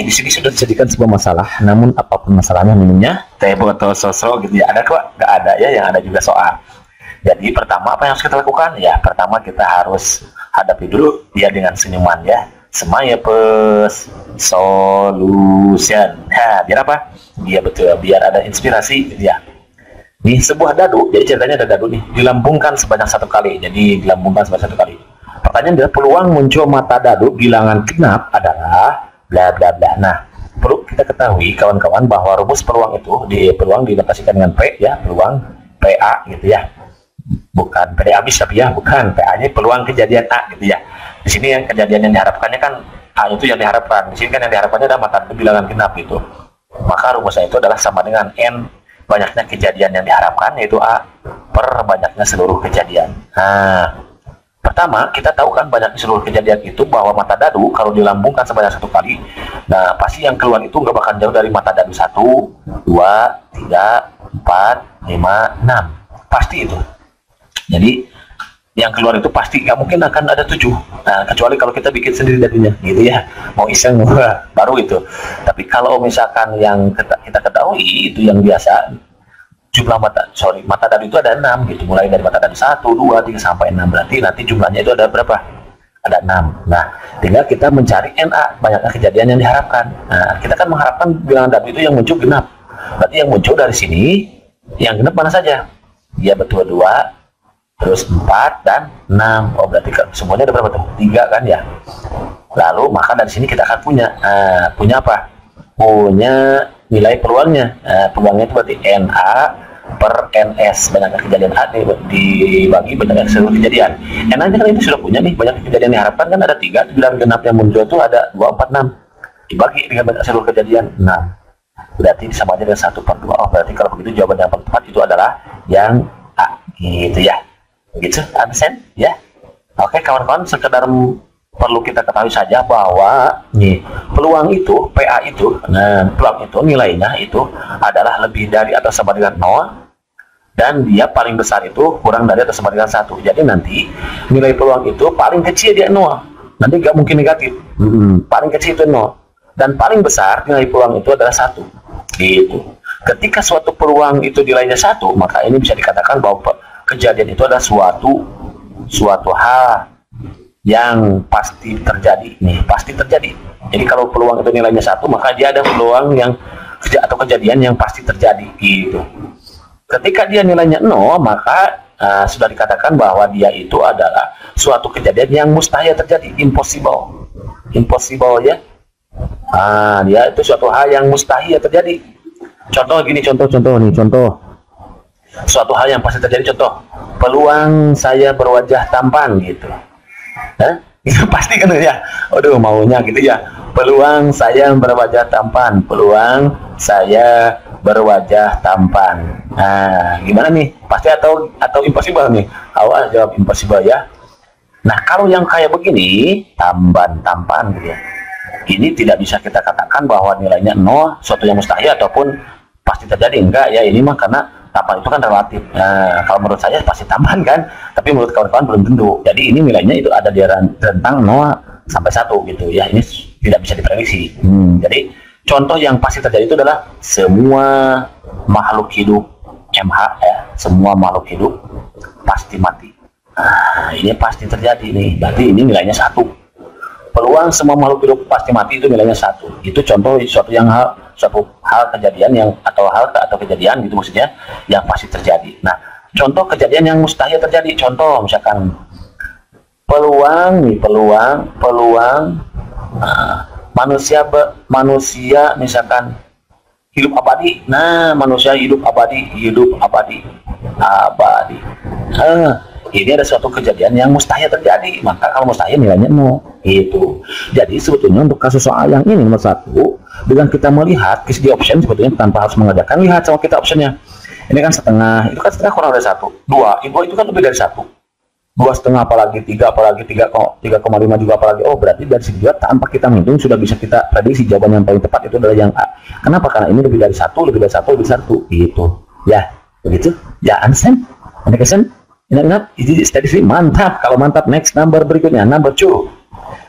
di sini sudah dijadikan sebuah masalah. Namun apapun masalahnya, minumnya teh botol sosro gitu ya. Ada kok? Nggak ada ya, yang ada juga soal. Jadi pertama apa yang harus kita lakukan? Ya pertama kita harus hadapi dulu dia dengan senyuman ya. Smile plus solution. Nah, biar apa? Dia betul, biar ada inspirasi gitu ya. Nih sebuah dadu, jadi ceritanya ada dadu nih, dilambungkan sebanyak 1 kali. Jadi dilambungkan sebanyak 1 kali. Pertanyaan adalah peluang muncul mata dadu bilangan genap adalah bla bla bla. Nah, perlu kita ketahui kawan-kawan bahwa rumus peluang itu peluang dinotasikan dengan P ya, peluang PA gitu ya. Bukan PD habis tapi ya, bukan PA-nya peluang kejadian A gitu ya. Di sini yang kejadian yang diharapkannya kan A itu yang diharapkan. Di sini kan yang diharapkannya adalah mata dadu bilangan genap gitu. Maka rumusnya itu adalah sama dengan N banyaknya kejadian yang diharapkan, yaitu A per banyaknya seluruh kejadian. Nah, pertama, kita tahu kan banyak seluruh kejadian itu bahwa mata dadu kalau dilambungkan sebanyak 1 kali, nah pasti yang keluar itu nggak bakal jauh dari mata dadu 1, 2, 3, 4, 5, 6. Pasti itu. Jadi yang keluar itu pasti nggak mungkin akan ada 7. Nah, kecuali kalau kita bikin sendiri dadunya, gitu ya. Mau iseng baru itu. Tapi kalau misalkan yang kita ketahui itu yang biasa, jumlah mata dadu itu ada 6 gitu, mulai dari mata dadu 1, 2, 3 sampai 6, berarti nanti jumlahnya itu ada berapa? Ada 6. Nah, tinggal kita mencari NA, banyaknya kejadian yang diharapkan. Nah, kita kan mengharapkan bilangan dadu itu yang muncul genap. Berarti yang muncul dari sini, yang genap mana saja? Ya betul 2, terus 4 dan 6. Oh, berarti semuanya ada berapa tuh? 3 kan ya? Lalu maka dari sini kita akan punya apa? Punya nilai peluangnya. Peluangnya itu berarti NA per NS, banyaknya kejadian A dibagi banyaknya seluruh kejadian. NA kan itu sudah punya nih, banyak kejadian yang diharapkan kan ada 3, bilangan genap yang muncul itu ada 2, 4, 6 dibagi dengan banyak seluruh kejadian 6, berarti sama aja dengan 1/2. Oh, berarti kalau begitu jawaban yang paling tepat itu adalah yang A gitu ya. Begitu, understand ya. Oke kawan-kawan, sekedar perlu kita ketahui saja bahwa nih peluang itu PA itu, nah peluang itu nilainya itu adalah lebih dari atau sama dengan 0, dan dia paling besar itu kurang dari atau sama dengan 1. Jadi nanti nilai peluang itu paling kecil dia 0, nanti nggak mungkin negatif. Paling kecil itu 0 dan paling besar nilai peluang itu adalah 1 gitu. Ketika suatu peluang itu nilainya 1, maka ini bisa dikatakan bahwa kejadian itu adalah suatu hal yang pasti terjadi nih, pasti terjadi. Jadi kalau peluang itu nilainya 1, maka dia ada peluang yang atau kejadian yang pasti terjadi gitu. Ketika dia nilainya 0, maka sudah dikatakan bahwa dia itu adalah suatu kejadian yang mustahil terjadi, impossible ya. Dia itu suatu hal yang mustahil terjadi. Contoh gini, contoh suatu hal yang pasti terjadi, contoh peluang saya berwajah tampan gitu. Itu pasti kan ya. Aduh maunya gitu ya. Peluang saya berwajah tampan. Peluang saya berwajah tampan. Nah, gimana nih? Pasti atau impossible nih? Awal jawab impossible ya. Nah, kalau yang kayak begini, tampan gitu ya. Ini tidak bisa kita katakan bahwa nilainya 0, suatu yang mustahil ataupun pasti terjadi. Enggak ya, ini mah karena tampan itu kan relatif. Nah, kalau menurut saya pasti tampan kan, tapi menurut kawan-kawan belum tentu. Jadi ini nilainya itu ada di rentang 0 sampai 1 gitu ya. Ini tidak bisa diprediksi. Jadi contoh yang pasti terjadi itu adalah semua makhluk hidup MH ya, semua makhluk hidup pasti mati. Nah, ini pasti terjadi nih. Berarti ini nilainya 1. Peluang semua makhluk hidup pasti mati itu nilainya 1. Itu contoh suatu hal kejadian yang atau kejadian gitu maksudnya yang pasti terjadi. Nah, contoh kejadian yang mustahil terjadi, contoh misalkan peluang manusia misalkan hidup abadi. Nah, manusia hidup abadi. Ini ada suatu kejadian yang mustahil terjadi, maka kalau mustahil nilainya 0 itu. Jadi sebetulnya untuk kasus soal yang ini nomor 1, dengan kita melihat key option sebetulnya tanpa harus mengerjakan, lihat sama kita optionnya. Ini kan setengah, itu kan setengah kurang dari 1. 2 itu kan lebih dari 1. 2,5 apalagi 3 apalagi 3,5 juga apalagi. Oh, berarti dari segi dua tanpa kita menghitung sudah bisa kita prediksi jawaban yang paling tepat itu adalah yang A. Kenapa? Karena ini lebih dari 1 gitu. Ya, begitu. Ya, understand? Ingat, ini steady. Mantap. Kalau mantap, next number berikutnya, number 2.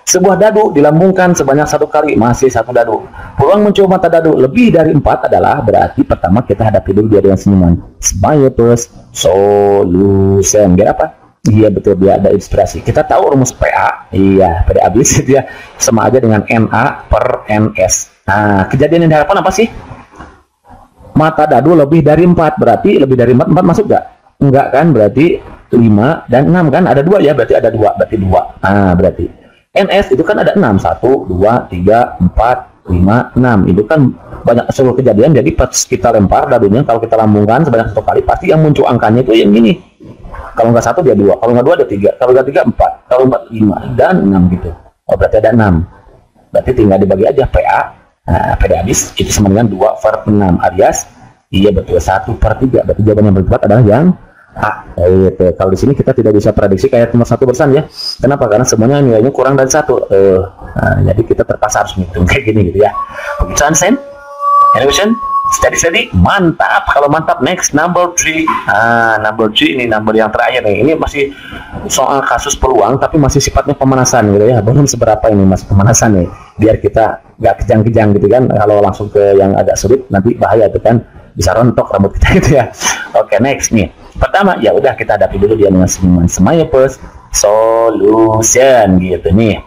Sebuah dadu dilambungkan sebanyak 1 kali, masih 1 dadu. Peluang muncul mata dadu lebih dari 4 adalah berarti pertama kita hadapi dulu dia dengan senyuman. Smile plus solution. Biar apa? Iya betul, dia ada inspirasi. Kita tahu rumus PA. Iya, pada habis dia sama aja dengan NA per NS. Nah, kejadian yang diharapkan apa sih? Mata dadu lebih dari 4, berarti lebih dari 4 masuk nggak? Enggak kan, berarti 5 dan 6 kan, ada 2 ya, berarti ada 2, berarti 2. Nah, berarti NS itu kan ada 6, 1, 2, 3, 4, 5, 6. Itu kan banyak seluruh kejadian, jadi pas kita lempar dadunya, kalau kita lambungkan sebanyak 1 kali, pasti yang muncul angkanya itu yang ini. Kalau nggak 1 dia 2, kalau nggak 2 dia 3, kalau nggak 3 4, kalau 4 5, dan 6 gitu. Oh, berarti ada 6. Berarti tinggal dibagi aja PA. Nah, pada habis itu sama dengan 2 per 6 alias iya betul 1 per 3. Berarti jawaban yang tepat adalah yang A. Gitu. Kalau di sini kita tidak bisa prediksi kayak cuma 1% ya. Kenapa? Karena semuanya nilainya kurang dari 1. Nah, jadi kita terpaksa harus menghitung kayak gini gitu ya. Begitu Hansen? Any question? Steady, mantap. Kalau mantap, next number 3. Number 3 ini number yang terakhir nih. Ini masih soal kasus peluang, tapi masih sifatnya pemanasan gitu ya. Belum seberapa ini, masih pemanasan nih. Biar kita nggak kejang-kejang gitu kan. Kalau langsung ke yang agak sulit, nanti bahaya tuh kan. Bisa rontok rambut kita gitu ya. Oke, next nih. Pertama, ya udah kita hadapi dulu dia dengan senyuman. Smile plus solution gitu nih.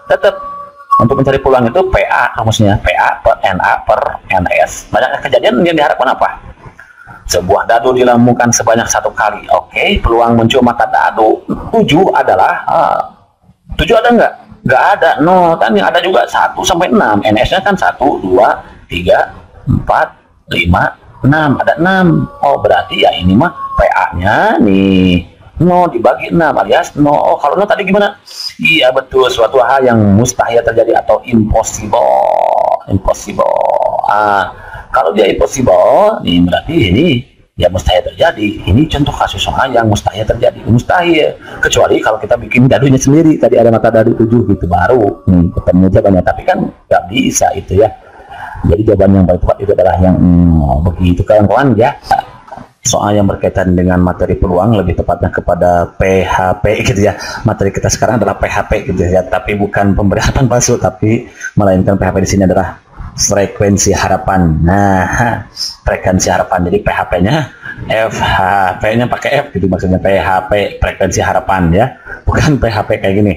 Tetap untuk mencari peluang itu PA rumusnya, PA per NA per NS. Banyak kejadian yang diharapkan apa? Sebuah dadu dilambungkan sebanyak 1 kali. Oke, peluang muncul mata dadu 7 adalah 7 ada nggak? Nggak ada, 0 kan, yang ada juga 1 sampai 6. NS-nya kan 1, 2, 3, 4, 5, 6. Ada 6. Oh, berarti ya ini mah PA-nya nih 0 dibagi 6 alias 0. Oh, kalau 0 tadi gimana? Iya betul, suatu hal yang mustahil terjadi atau impossible. Kalau dia impossible, nih berarti ini ya mustahil terjadi. Ini contoh kasus soal yang mustahil terjadi. Mustahil, kecuali kalau kita bikin dadunya sendiri. Tadi ada mata dadu 7 gitu, baru ketemu jawabannya. Tapi kan nggak bisa itu ya. Jadi jawaban yang paling tepat itu adalah yang begitu kawan-kawan ya. Soal yang berkaitan dengan materi peluang, lebih tepatnya kepada PHP gitu ya. Materi kita sekarang adalah PHP gitu ya, tapi bukan pemberi harapan palsu, tapi melainkan PHP di sini adalah frekuensi harapan. Nah, frekuensi harapan. Jadi PHP-nya FHP-nya pakai F gitu, maksudnya PHP frekuensi harapan ya. Bukan PHP kayak gini.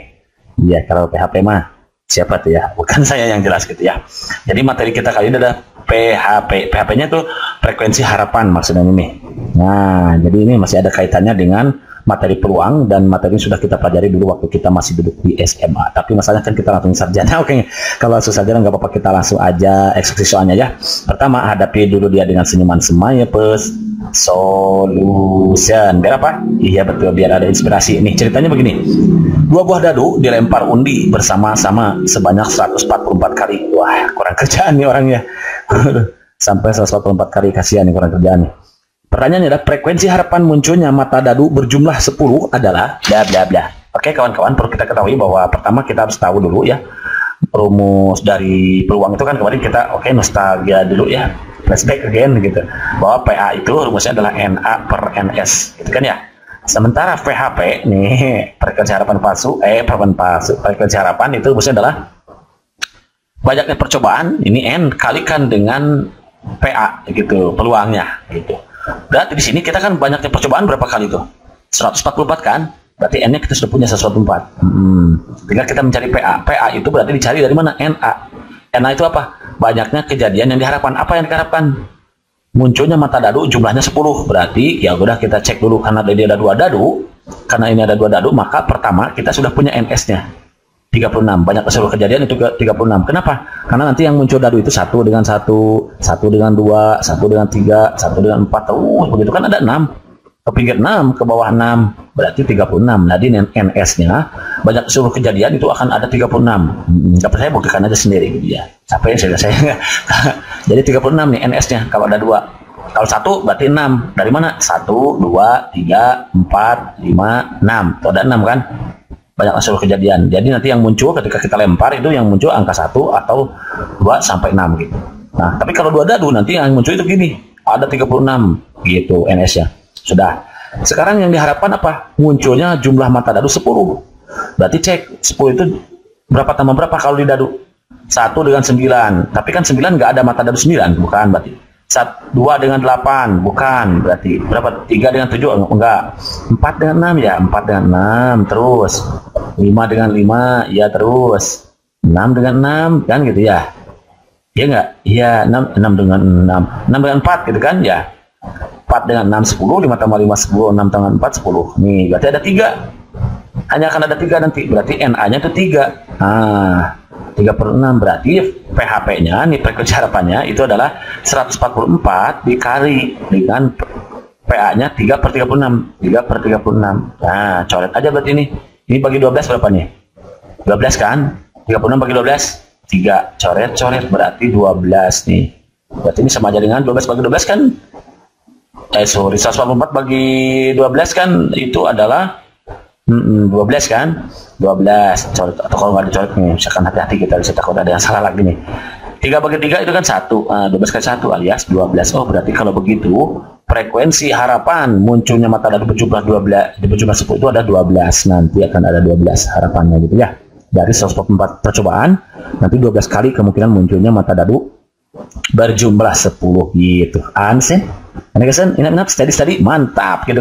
Ya, kalau PHP mah siapa tuh ya? Bukan saya yang jelas gitu ya. Jadi materi kita kali ini adalah PHP. PHP-nya tuh frekuensi harapan maksudnya ini. Nah, jadi ini masih ada kaitannya dengan materi peluang, dan materi ini sudah kita pelajari dulu waktu kita masih duduk di SMA. Tapi masalahnya kan kita langsung sarjana. Oke, kalau langsung sarjana nggak apa-apa, kita langsung aja eksekusi soalnya ya. Pertama, hadapi dulu dia dengan senyuman smile plus solution. Biar apa? Iya betul, biar ada inspirasi. Nih ceritanya begini. 2 buah dadu dilempar undi bersama-sama sebanyak 144 kali. Wah, kurang kerjaan nih orangnya. Sampai 144 kali, kasihan nih, kurang kerjaan nih. Pertanyaannya adalah frekuensi harapan munculnya mata dadu berjumlah 10 adalah bla bla bla. Oke kawan-kawan, perlu kita ketahui bahwa pertama kita harus tahu dulu ya rumus dari peluang itu kan. Kemarin kita nostalgia dulu ya, flashback again gitu, bahwa PA itu rumusnya adalah NA per NS gitu kan ya. Sementara VHP nih, frekuensi harapan palsu, frekuensi harapan itu rumusnya adalah banyaknya percobaan, ini N kalikan dengan PA gitu, peluangnya gitu. Berarti di sini kita kan banyaknya percobaan berapa kali tuh? 144 kan? Berarti N-nya kita sudah punya 144. Tinggal kita mencari PA. PA itu berarti dicari dari mana? NA. NA itu apa? Banyaknya kejadian yang diharapkan. Apa yang diharapkan? Munculnya mata dadu jumlahnya 10. Berarti ya udah kita cek dulu, karena dia ada 2 dadu. Karena ini ada 2 dadu, maka pertama kita sudah punya NS-nya. 36, banyak seluruh kejadian itu ke 36. Kenapa? Karena nanti yang muncul dadu itu 1 dengan 1, 1 dengan 2, 1 dengan 3, 1 dengan 4, terus begitu kan ada 6. Ke pinggir 6, ke bawah 6, berarti 36. Nah, di NS-nya banyak seluruh kejadian itu akan ada 36. Nggak percaya, buktikan aja sendiri gitu ya. Capek saya. Jadi 36 nih NS-nya kalau ada 2. Kalau 1 berarti 6. Dari mana? 1, 2, 3, 4, 5, 6. Tuh ada 6 kan? Banyak seluruh kejadian. Jadi nanti yang muncul ketika kita lempar itu yang muncul angka 1 atau 2 sampai 6 gitu. Nah, tapi kalau 2 dadu nanti yang muncul itu gini, ada 36 gitu NS-nya. Sudah. Sekarang yang diharapkan apa? Munculnya jumlah mata dadu 10. Berarti cek 10 itu Berapa tambah berapa kalau di dadu? 1 dengan 9. Tapi kan 9 nggak ada mata dadu 9, bukan berarti. 2 dengan 8, bukan berarti. Berapa? 3 dengan 7, enggak. 4 dengan 6 ya, 4 dengan 6, terus. 5 dengan 5, ya terus. 6 dengan 6, kan gitu ya. Iya enggak? Iya, 6 dengan 6. 6 dengan 4 gitu kan ya. 4 dengan 6, 10, 5 tambah 5, 10, 6 tambah 4, 10. Nih, berarti ada 3. Hanya akan ada 3 nanti, berarti NA-nya itu 3. Nah, 3/6 berarti PHP-nya, nih frekuensi harapannya itu adalah 144 dikali dengan PA-nya 3/36. 3/36. Nah, coret aja berarti ini. Ini bagi 12 berapa nih? 12 kan? 36 bagi 12? 3. Coret berarti 12 nih. Berarti ini sama aja dengan 12 bagi 12 kan? 144 bagi 12 kan itu adalah 12 kan? 12 coret, atau kalau nggak dicoret nih, misalkan hati-hati kita bisa takut ada yang salah lagi nih. 3 bagi 3 itu kan 1, 12 kali 1 alias 12. Oh berarti kalau begitu frekuensi harapan munculnya mata dadu berjumlah 12, berjumlah 10 itu ada 12, nanti akan ada 12 harapannya gitu ya. Dari 144 percobaan nanti 12 kali kemungkinan munculnya mata dadu berjumlah 10 gitu. Anse, ini kesan, ini tadi mantap gitu.